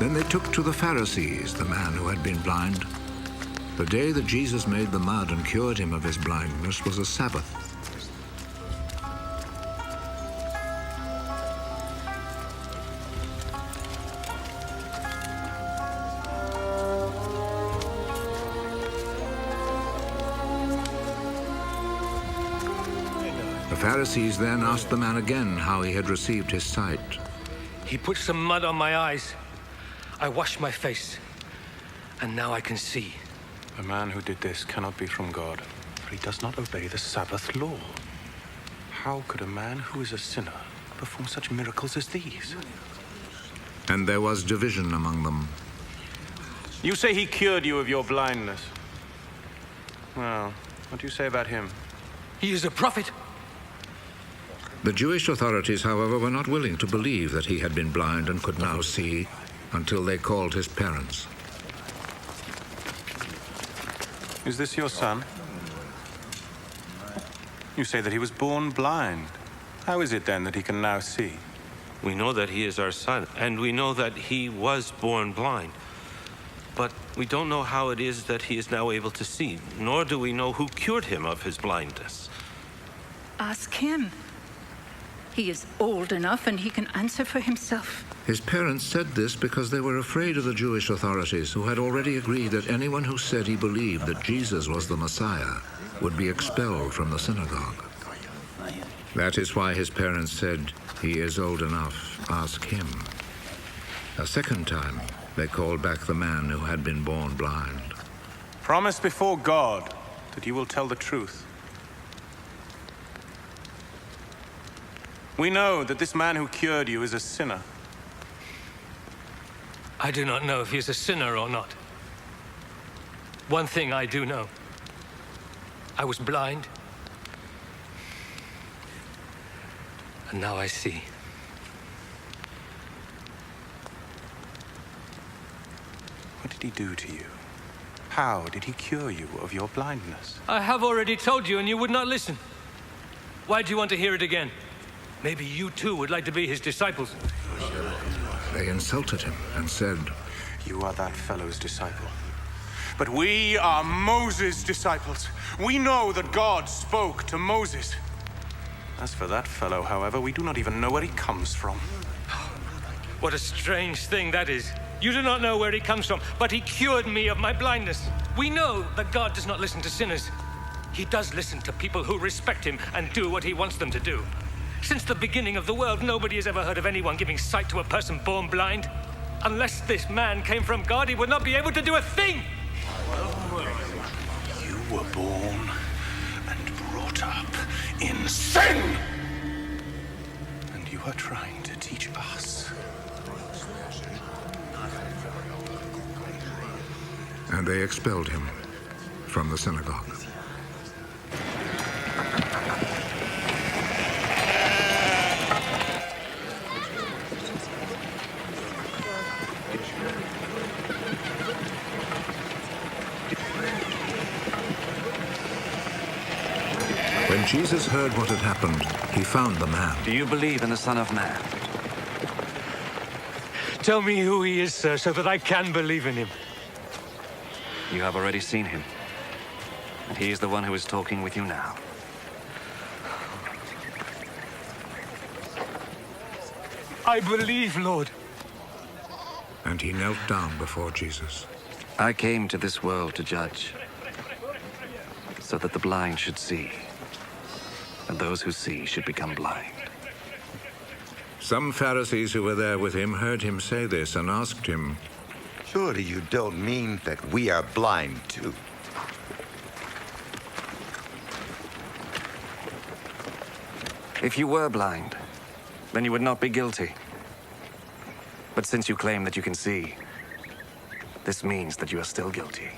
Then they took to the Pharisees the man who had been blind. The day that Jesus made the mud and cured him of his blindness was a Sabbath. The Pharisees then asked the man again how he had received his sight. He put some mud on my eyes. I washed my face, and now I can see. The man who did this cannot be from God, for he does not obey the Sabbath law. How could a man who is a sinner perform such miracles as these? And there was division among them. You say he cured you of your blindness. Well, what do you say about him? He is a prophet. The Jewish authorities, however, were not willing to believe that he had been blind and could now see until they called his parents. Is this your son? You say that he was born blind. How is it then that he can now see? We know that he is our son, and we know that he was born blind. But we don't know how it is that he is now able to see, nor do we know who cured him of his blindness. Ask him. He is old enough and he can answer for himself. His parents said this because they were afraid of the Jewish authorities, who had already agreed that anyone who said he believed that Jesus was the Messiah would be expelled from the synagogue. That is why his parents said, "He is old enough, ask him." A second time, they called back the man who had been born blind. Promise before God that you will tell the truth. We know that this man who cured you is a sinner. I do not know if he is a sinner or not. One thing I do know. I was blind, and now I see. What did he do to you? How did he cure you of your blindness? I have already told you, and you would not listen. Why do you want to hear it again? Maybe you too would like to be his disciples. They insulted him and said, You are that fellow's disciple. But we are Moses' disciples. We know that God spoke to Moses. As for that fellow, however, we do not even know where he comes from. What a strange thing that is. You do not know where he comes from, but he cured me of my blindness. We know that God does not listen to sinners. He does listen to people who respect him and do what he wants them to do. Since the beginning of the world, nobody has ever heard of anyone giving sight to a person born blind. Unless this man came from God, he would not be able to do a thing. You were born and brought up in sin! And you are trying to teach us. and they expelled him from the synagogue. When Jesus heard what had happened, he found the man. Do you believe in the Son of Man? Tell me who he is, sir, so that I can believe in him. You have already seen him. And he is the one who is talking with you now. I believe, Lord. And he knelt down before Jesus. I came to this world to judge, so that the blind should see, and those who see should become blind. Some Pharisees who were there with him heard him say this and asked him, Surely you don't mean that we are blind too? If you were blind, then you would not be guilty. But since you claim that you can see, this means that you are still guilty.